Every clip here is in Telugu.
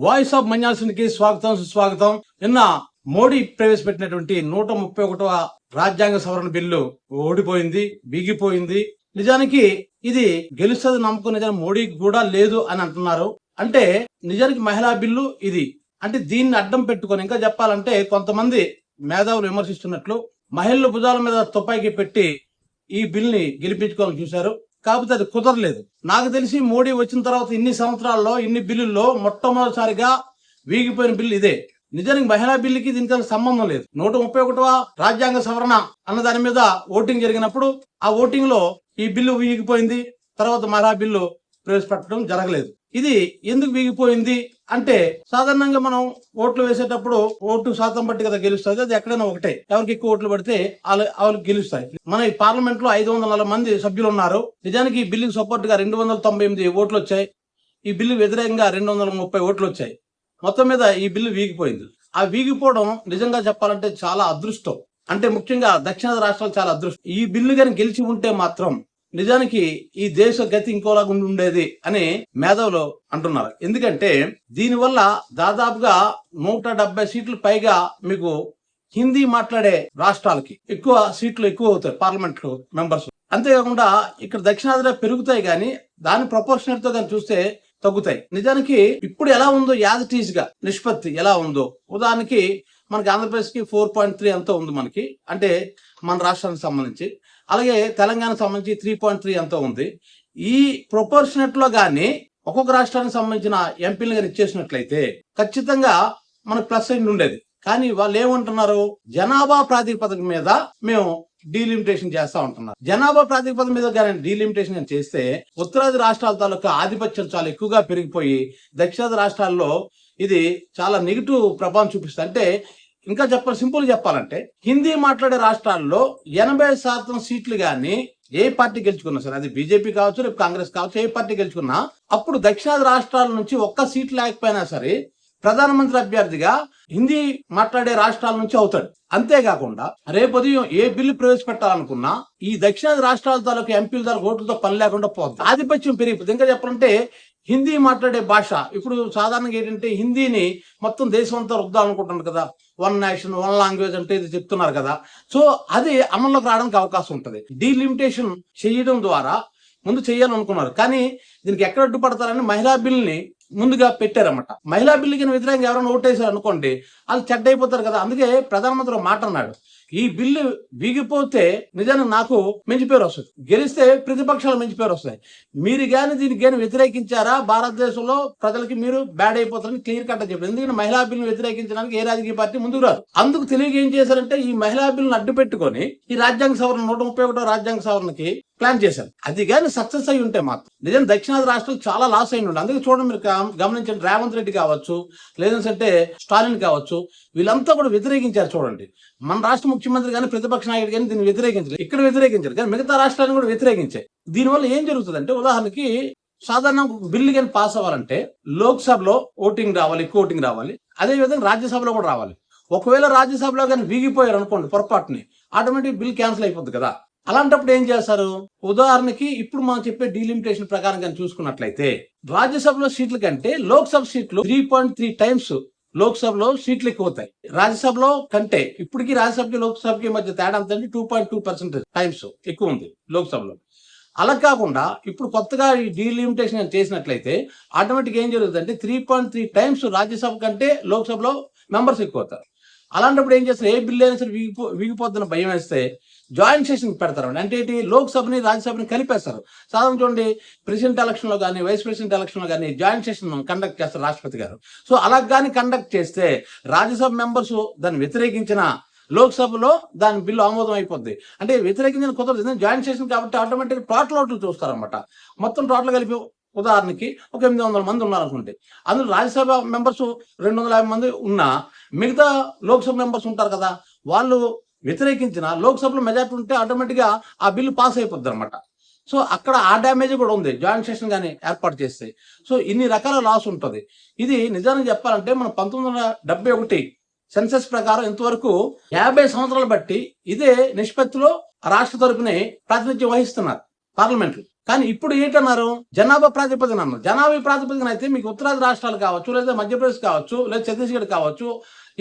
వాయిస్ ఆఫ్ మన్యాల్సిన్కి స్వాగతం సుస్వాగతం. నిన్న మోడీ ప్రవేశపెట్టినటువంటి 131వ రాజ్యాంగ సవరణ బిల్లు ఓడిపోయింది, బిగిపోయింది. నిజానికి ఇది గెలుస్తుంది నమ్మకం నిజానికి మోడీకి కూడా లేదు అని అంటున్నారు. అంటే నిజానికి మహిళా బిల్లు ఇది. అంటే దీన్ని అడ్డం పెట్టుకొని ఇంకా చెప్పాలంటే కొంతమంది మేధావులు విమర్శిస్తున్నట్లు మహిళల భుజాల మీద తుపాకీ పెట్టి ఈ బిల్ ని గెలిపించుకోవాలని చూశారు. కాకపోతే అది కుదరలేదు. నాకు తెలిసి మోడీ వచ్చిన తర్వాత ఇన్ని సంవత్సరాల్లో ఇన్ని బిల్లుల్లో మొట్టమొదటిసారిగా వీగిపోయిన బిల్లు ఇదే. నిజానికి మహిళా బిల్లుకి దీనికి సంబంధం లేదు. 131వ రాజ్యాంగ సవరణ అన్న దాని మీద ఓటింగ్ జరిగినప్పుడు ఆ ఓటింగ్ లో ఈ బిల్లు వీగిపోయింది. తర్వాత మహిళా బిల్లు ప్రవేశపెట్టడం జరగలేదు. ఇది ఎందుకు వీగిపోయింది అంటే సాధారణంగా మనం ఓట్లు వేసేటప్పుడు ఓటు శాతం బట్టి కదా గెలుస్తుంది. అది ఎక్కడైనా ఒకటే, ఎవరికి ఎక్కువ ఓట్లు పడితే వాళ్ళకి గెలుస్తాయి. మన ఈ పార్లమెంట్ లో 540 మంది సభ్యులు ఉన్నారు. నిజానికి ఈ బిల్లుకి సపోర్ట్ గా 298 ఓట్లు వచ్చాయి. ఈ బిల్లు వ్యతిరేకంగా 230 ఓట్లు వచ్చాయి. మొత్తం మీద ఈ బిల్లు వీగిపోయింది. ఆ వీగిపోవడం నిజంగా చెప్పాలంటే చాలా అదృష్టం. అంటే ముఖ్యంగా దక్షిణాది రాష్ట్రాలు చాలా అదృష్టం. ఈ బిల్లు గాని గెలిచి ఉంటే మాత్రం నిజానికి ఈ దేశ గతి ఇంకోలాగా ఉండేది అని మేధావులు అంటున్నారు. ఎందుకంటే దీనివల్ల దాదాపుగా 170 సీట్లు పైగా మీకు హిందీ మాట్లాడే రాష్ట్రాలకి సీట్లు ఎక్కువ అవుతాయి పార్లమెంట్ మెంబర్స్. అంతేకాకుండా ఇక్కడ దక్షిణాదిలో పెరుగుతాయి కానీ దాని ప్రపోర్షనల్ తో కానీ చూస్తే తగ్గుతాయి. నిజానికి ఇప్పుడు ఎలా ఉందో యాజ్ ఇట్ ఈజ్ గా నిష్పత్తి ఎలా ఉందో, ఉదాహరణకి మనకి ఆంధ్రప్రదేశ్ కి 4.3 ఎంతో ఉంది మనకి, అంటే మన రాష్ట్రానికి సంబంధించి. అలాగే తెలంగాణకు సంబంధించి 3.3 ఎంతో ఉంది. ఈ ప్రొపోర్షనట్ లో గానీ ఒక్కొక్క రాష్ట్రానికి సంబంధించిన ఎంపీలు గానీ ఇచ్చేసినట్లయితే ఖచ్చితంగా మనకు ప్లస్ సైడ్ ఉండేది. కానీ వాళ్ళు ఏమంటున్నారు, జనాభా ప్రాతిపదిక మీద మేము డీలిమిటేషన్ చేస్తా ఉంటున్నారు. జనాభా ప్రాతిపదిక మీద కానీ డీలిమిటేషన్ చేస్తే ఉత్తరాది రాష్ట్రాల తాలూకా ఆధిపత్యం చాలా ఎక్కువగా పెరిగిపోయి దక్షిణాది రాష్ట్రాల్లో ఇది చాలా నెగిటివ్ ప్రభావం చూపిస్తుంది. అంటే ఇంకా సింపుల్ చెప్పాలంటే హిందీ మాట్లాడే రాష్ట్రాల్లో 80% సీట్లు గాని ఏ పార్టీ గెలుచుకున్నా సరే, అది బీజేపీ కావచ్చు, రేపు కాంగ్రెస్ కావచ్చు, ఏ పార్టీ గెలుచుకున్నా అప్పుడు దక్షిణాది రాష్ట్రాల నుంచి ఒక్క సీట్ లేకపోయినా సరే ప్రధానమంత్రి అభ్యర్థిగా హిందీ మాట్లాడే రాష్ట్రాల నుంచి అవుతాడు. అంతేకాకుండా రేపు ఉదయం ఏ బిల్లు ప్రవేశపెట్టాలనుకున్నా ఈ దక్షిణాది రాష్ట్రాల తాలూకు ఎంపీల తాలూకు ఓట్లతో పని లేకుండా పోతుంది. ఆధిపత్యం పెరిగిపోతుంది. ఇంకా చెప్పాలంటే హిందీ మాట్లాడే భాష ఇప్పుడు సాధారణంగా ఏంటంటే హిందీని మొత్తం దేశం అంతా రుద్దాలనుకుంటున్నారు కదా, 1 నేషన్ 1 లాంగ్వేజ్ అంటే ఇది చెప్తున్నారు కదా. సో అది అమల్లోకి రావడానికి అవకాశం ఉంటుంది. డీలిమిటేషన్ చేయడం ద్వారా ముందు చేయాలనుకున్నారు, కానీ దీనికి ఎక్కడ అడ్డుపడతారని మహిళా బిల్ని ముందుగా పెట్టారన్నమాట. మహిళా బిల్లుకి వ్యతిరేకంగా ఎవరైనా ఓటేసారు అనుకోండి, వాళ్ళు చెడ్డ అయిపోతారు కదా. అందుకే ప్రధానమంత్రి ఒక మాట అన్నాడు, ఈ బిల్లు వీగిపోతే నిజానికి నాకు మంచి పేరు వస్తుంది, గెలిస్తే ప్రతిపక్షాలు మంచి పేరు వస్తాయి. మీరు కానీ దీనికి కానీ వ్యతిరేకించారా భారతదేశంలో ప్రజలకి మీరు బ్యాడ్ అయిపోతారని క్లియర్ కట్ చెప్పారు. ఎందుకంటే మహిళా బిల్లు వ్యతిరేకించడానికి ఏ రాజకీయ పార్టీ ముందుకు రాదు. అందుకు తెలియక ఏం చేశారంటే ఈ మహిళా బిల్లును అడ్డు పెట్టుకొని ఈ రాజ్యాంగ సవరణ 131వ రాజ్యాంగ సవరణకి ప్లాన్ చేశారు. అది కానీ సక్సెస్ అయి ఉంటే మాత్రం నిజం దక్షిణాది రాష్ట్రాలు చాలా లాస్ అయి ఉండే. అందుకే చూడండి, మీరు గమనించండి, రేవంత్ రెడ్డి కావచ్చు, లేదంటే స్టాలిన్ కావచ్చు, వీళ్ళంతా కూడా వ్యతిరేకించారు. చూడండి, మన రాష్ట్ర ముఖ్యమంత్రి కానీ ప్రతిపక్ష నాయకుడు కానీ దీన్ని వ్యతిరేకించారు, ఇక్కడ వ్యతిరేకించారు, కానీ మిగతా రాష్ట్రాలను కూడా వ్యతిరేకించాయి. దీనివల్ల ఏం జరుగుతుందంటే, ఉదాహరణకి సాధారణ బిల్లు కానీ పాస్ అవ్వాలంటే లోక్సభలో ఓటింగ్ రావాలి, ఎక్కువ ఓటింగ్ రావాలి. అదేవిధంగా రాజ్యసభలో కూడా రావాలి. ఒకవేళ రాజ్యసభలో కానీ వీగిపోయారు అనుకోండి పొరపాటుని, ఆటోమేటిక్ బిల్ క్యాన్సిల్ అయిపోతుంది కదా. అలాంటప్పుడు ఏం చేస్తారు, ఉదాహరణకి ఇప్పుడు మనం చెప్పే డీలిమిటేషన్ ప్రకారం కానీ చూసుకున్నట్లయితే రాజ్యసభలో సీట్ల కంటే లోక్సభ సీట్లు 3.3 టైమ్స్ లోక్సభలో సీట్లు ఎక్కువ అవుతాయి. రాజ్యసభలో కంటే ఇప్పటికీ రాజ్యసభకి లోక్సభకి మధ్య తేడా అంత 2.2% టైమ్స్ ఎక్కువ ఉంది లోక్సభలో. అలా కాకుండా ఇప్పుడు కొత్తగా ఈ డీలిమిటేషన్ చేసినట్లయితే ఆటోమేటిక్ ఏం జరుగుతుందంటే 3.3 టైమ్స్ రాజ్యసభ కంటే లోక్సభలో మెంబర్స్ ఎక్కువ అవుతారు. అలాంటప్పుడు ఏం చేస్తారు, ఏ బిల్లు అయినా సరే వీగిపోతున్న భయం వేస్తే జాయింట్ సెషన్ పెడతారు. అంటే ఏంటి, లోక్సభని రాజ్యసభని కలిపేస్తారు. సాధారణ చూడండి, ప్రెసిడెంట్ ఎలక్షన్ లో కానీ వైస్ ప్రెసిడెంట్ ఎలక్షన్ లో కానీ జాయింట్ సెషన్ కండక్ట్ చేస్తారు రాష్ట్రపతి గారు. సో అలా కానీ కండక్ట్ చేస్తే రాజ్యసభ మెంబర్స్ దాన్ని వ్యతిరేకించిన లోక్సభలో దాని బిల్లు ఆమోదం అయిపోద్ది. అంటే వ్యతిరేకించిన కుదరదు, జాయింట్ సెషన్ కాబట్టి ఆటోమేటిక్ టోటల్ ఓట్లు చూస్తారనమాట. మొత్తం టోటల్ కలిపి ఉదాహరణకి ఒక 800 మంది ఉన్నారనుకుంటే అందులో రాజ్యసభ మెంబర్స్ 250 మంది ఉన్నా మిగతా లోక్సభ మెంబర్స్ ఉంటారు కదా, వాళ్ళు వ్యతిరేకించిన లోక్సభలో మెజార్టీ ఉంటే ఆటోమేటిక్గా ఆ బిల్లు పాస్ అయిపోద్ది అనమాట. సో అక్కడ ఆ డ్యామేజ్ కూడా ఉంది జాయింట్ సెషన్ కానీ ఏర్పాటు చేస్తే. సో ఇన్ని రకాల లాస్ ఉంటుంది. ఇది నిజానికి చెప్పాలంటే మన 1971 సెన్సెస్ ప్రకారం ఇంతవరకు 50 సంవత్సరాలు బట్టి ఇదే నిష్పత్తిలో రాష్ట్ర తరపునే ప్రాతినిధ్యం వహిస్తున్నారు పార్లమెంట్లు. కానీ ఇప్పుడు ఏంటన్నారు, జనాభా ప్రాతిపదికన అన్నారు. జనాభా ప్రాతిపదికన అయితే మీకు ఉత్తరాది రాష్ట్రాలు కావచ్చు, లేదా మధ్యప్రదేశ్ కావచ్చు, లేదా ఛత్తీస్గఢ్ కావచ్చు,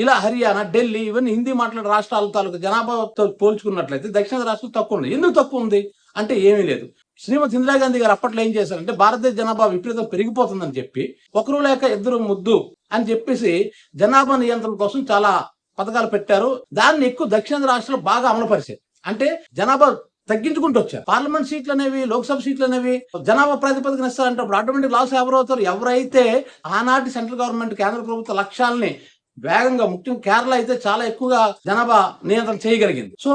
ఇలా హర్యానా, ఢిల్లీ, ఇవన్నీ హిందీ మాట్లాడే రాష్ట్రాల తాలూకు జనాభాతో పోల్చుకున్నట్లయితే దక్షిణ రాష్ట్రం తక్కువ ఉంది. ఎందుకు తక్కువ ఉంది అంటే ఏమీ లేదు. శ్రీమతి ఇందిరాగాంధీ గారు అప్పట్లో ఏం చేశారంటే, భారతదేశ జనాభా విపరీతం పెరిగిపోతుందని చెప్పి, ఒకరు లేక ఇద్దరు ముద్దు అని చెప్పేసి జనాభా నియంత్రణ కోసం చాలా పథకాలు పెట్టారు. దాన్ని ఎక్కువ దక్షిణ రాష్ట్రాలు బాగా అమలుపరిచారు. అంటే జనాభా తగ్గించుకుంటూ వచ్చారు. పార్లమెంట్ సీట్లు అనేవి, లోక్సభ సీట్లు అనేవి జనాభా ప్రాతిపదికన ఇస్తారంటే అప్పుడు ఆటోమేటిక్ లాస్ ఎవరవుతారు? ఎవరైతే ఆనాటి సెంట్రల్ గవర్నమెంట్, కేంద్ర ప్రభుత్వ లక్ష్యాలని వేగంగా, ముఖ్యంగా కేరళ అయితే చాలా ఎక్కువగా జనాభా నియంత్రణ చేయగలిగింది. సో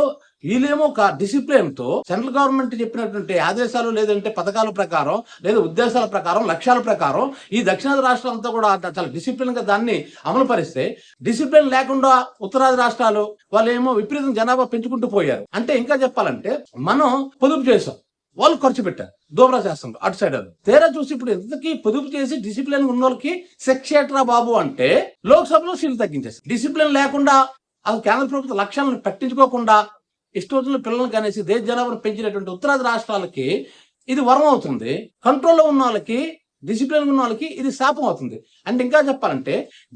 వీళ్ళేమో ఒక డిసిప్లిన్ తో సెంట్రల్ గవర్నమెంట్ చెప్పినటువంటి ఆదేశాలు, లేదంటే పథకాల ప్రకారం, లేదా ఉద్దేశాల ప్రకారం, లక్ష్యాల ప్రకారం ఈ దక్షిణాది రాష్ట్రాలంతా కూడా చాలా డిసిప్లిన్ గా దాన్ని అమలు పరిస్తే, డిసిప్లిన్ లేకుండా ఉత్తరాది రాష్ట్రాలు వాళ్ళేమో విపరీతం జనాభా పెంచుకుంటూ పోయారు. అంటే ఇంకా చెప్పాలంటే మనం పొదుపు చేసాం, వాళ్ళు ఖర్చు పెట్టారు, దోబరా చేస్తున్నారు అటు సైడ్. అది తీరా చూసి ఇప్పుడు ఎంతకి పొదుపు చేసి డిసిప్లిన్ ఉన్న వాళ్ళకి సెక్షేట్రా బాబు అంటే లోక్సభలో సీట్లు తగ్గించేస్తారు. డిసిప్లిన్ లేకుండా అసలు కేంద్ర ప్రభుత్వ లక్ష్యాలను పట్టించుకోకుండా ఇష్టోతుల పిల్లలు కనేసి దేశ జనాభాను పెంచినటువంటి ఉత్తరాది రాష్ట్రాలకి ఇది వరం అవుతుంది. కంట్రోల్లో ఉన్న వాళ్ళకి, డిసిప్లిన్ ఉన్న వాళ్ళకి ఇది శాపం అవుతుంది. అంటే ఇంకా చెప్పాలంటే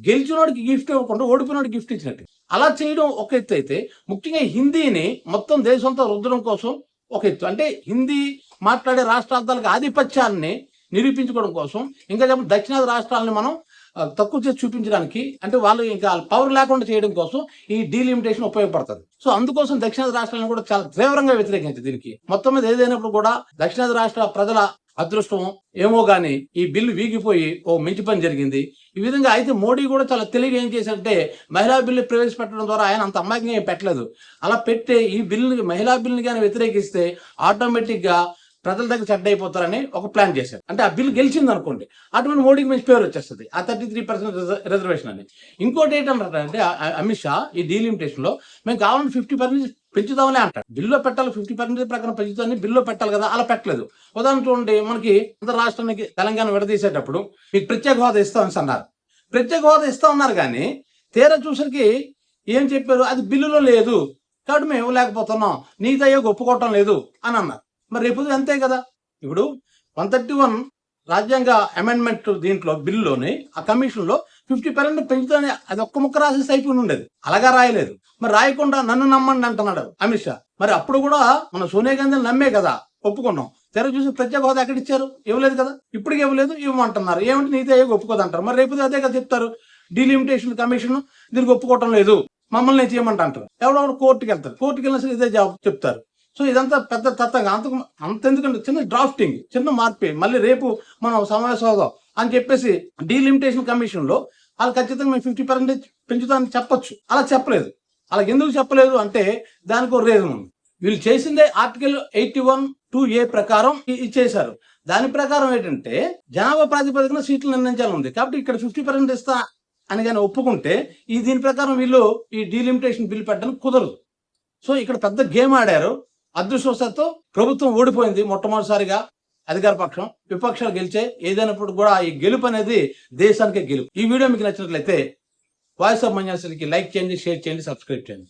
గెలిచినోడికి గిఫ్ట్ ఇవ్వకుండా ఓడిపోయినోడికి గిఫ్ట్ ఇచ్చినట్టు. అలా చేయడం ఒక ఎత్తు అయితే, ముఖ్యంగా హిందీని మొత్తం దేశంతో రుద్దడం కోసం ఒక ఎత్తు. అంటే హిందీ మాట్లాడే రాష్ట్రాలకు ఆధిపత్యాన్ని నిరూపించుకోవడం కోసం, ఇంకా చెప్పండి దక్షిణాది రాష్ట్రాలని మనం తక్కువ చేసి చూపించడానికి, అంటే వాళ్ళు ఇంకా పవర్ లేకుండా చేయడం కోసం ఈ డీలిమిటేషన్ ఉపయోగపడుతుంది. సో అందుకోసం దక్షిణాది రాష్ట్రాలను కూడా చాలా తీవ్రంగా వ్యతిరేకించింది దీనికి. మొత్తం మీద ఏదైనప్పుడు కూడా దక్షిణాది రాష్ట్ర ప్రజల అదృష్టం ఏమో గానీ ఈ బిల్లు వీగిపోయి ఓ మంచి పని జరిగింది. ఈ విధంగా అయితే మోడీ కూడా చాలా తెలివిగా ఏం చేశారంటే, మహిళా బిల్లు ప్రవేశపెట్టడం ద్వారా ఆయన అంత అమాయకంగా ఏం పెట్టలేదు. అలా పెట్టే ఈ బిల్లుని, మహిళా బిల్లుని కానీ వ్యతిరేకిస్తే ఆటోమేటిక్ గా ప్రజల దగ్గర చెడ్డ అయిపోతారని ఒక ప్లాన్ చేశారు. అంటే ఆ బిల్ గెలిచింది అనుకోండి, అటువంటి మోడీకి మంచి పేరు వచ్చేస్తుంది, ఆ 33% రిజర్వేషన్ అని. ఇంకోటి ఏంటంటే అమిత్ షా ఈ డీలిమిటేషన్ లో మేము కావాలని 50% పెంచుదామని అంటారు. బిల్లులో పెట్టాలి, 50% ప్రకారం పెంచుతామని బిల్లులో పెట్టాలి కదా, అలా పెట్టలేదు. ఉదాహరణ చూడండి, మనకి ఆంధ్ర రాష్ట్రానికి తెలంగాణ విడదీసేటప్పుడు మీకు ప్రత్యేక హోదా ఇస్తామని అన్నారు. ప్రత్యేక హోదా ఇస్తా ఉన్నారు కానీ తీరా చూసరికి ఏం చెప్పారు, అది బిల్లులో లేదు కాబట్టి మేము ఇవ్వలేకపోతున్నాం, నీతి ఆయోగ్ ఒప్పుకోవటం లేదు అని అన్నారు. మరి రేపు అంతే కదా. ఇప్పుడు 131 రాజ్యాంగ అమెండ్మెంట్ దీంట్లో బిల్లులోని ఆ కమిషన్ లో 50% పెంచుతానే అది ఒక్క ముక్క రాసేసి అయిపోయి ఉండేది. అలాగా రాయలేదు. మరి రాయకుండా నన్ను నమ్మండి అంటున్నాడు అమిత్ షా. మరి అప్పుడు కూడా మన సోనియా గాంధీని నమ్మే కదా ఒప్పుకున్నాం. తెర చూసి ప్రత్యేక హోదా ఎక్కడ ఇచ్చారు? ఇవ్వలేదు కదా. ఇప్పటికి ఇవ్వలేదు, ఇవ్వమంటున్నారు. ఏమంటే నీతి ఆయోగ్ ఒప్పుకోదంటారు. మరి రేపు అదే కదా చెప్తారు, డీలిమిటేషన్ కమిషన్ దీనికి ఒప్పుకోవటం లేదు, మమ్మల్ని చేయమంట అంటారు. ఎవడెవరు కోర్టుకి వెళ్తారు, కోర్టుకి వెళ్ళినా సరే ఇదే జవాబు చెప్తారు. సో ఇదంతా పెద్ద తత్వంగా అంత ఎందుకంటే చిన్న డ్రాఫ్టింగ్, చిన్న మార్పే, మళ్ళీ రేపు మనం సమావేశం అవుదాం అని చెప్పేసి డీలిమిటేషన్ కమిషన్ లో వాళ్ళు ఖచ్చితంగా మేము 50% పెంచుతామని చెప్పొచ్చు. అలా చెప్పలేదు. అలా ఎందుకు చెప్పలేదు అంటే దానికి ఒక రీజన్ ఉంది. వీళ్ళు చేసిందే ఆర్టికల్ 81(2)A ప్రకారం ఇచ్చేశారు. దాని ప్రకారం ఏంటంటే జనాభా ప్రాతిపదికన సీట్లు నిర్ణయించాలని ఉంది. కాబట్టి ఇక్కడ 50% ఇస్తా అని కానీ ఒప్పుకుంటే దీని ప్రకారం వీళ్ళు ఈ డీలిమిటేషన్ బిల్ పెట్టడానికి కుదరదు. సో ఇక్కడ పెద్ద గేమ్ ఆడారు. అదృష్టవశాత్తు ప్రభుత్వం ఓడిపోయింది మొట్టమొదటిసారిగా. అధికార పక్షం, విపక్షాలు గెలిచే. ఏదైనప్పుడు కూడా ఈ గెలుపు అనేది దేశానికే గెలుపు. ఈ వీడియో మీకు నచ్చినట్లయితే వాయిస్ ఆఫ్ మన్యాసరికి లైక్ చేయండి, షేర్ చేయండి, సబ్స్క్రైబ్ చేయండి.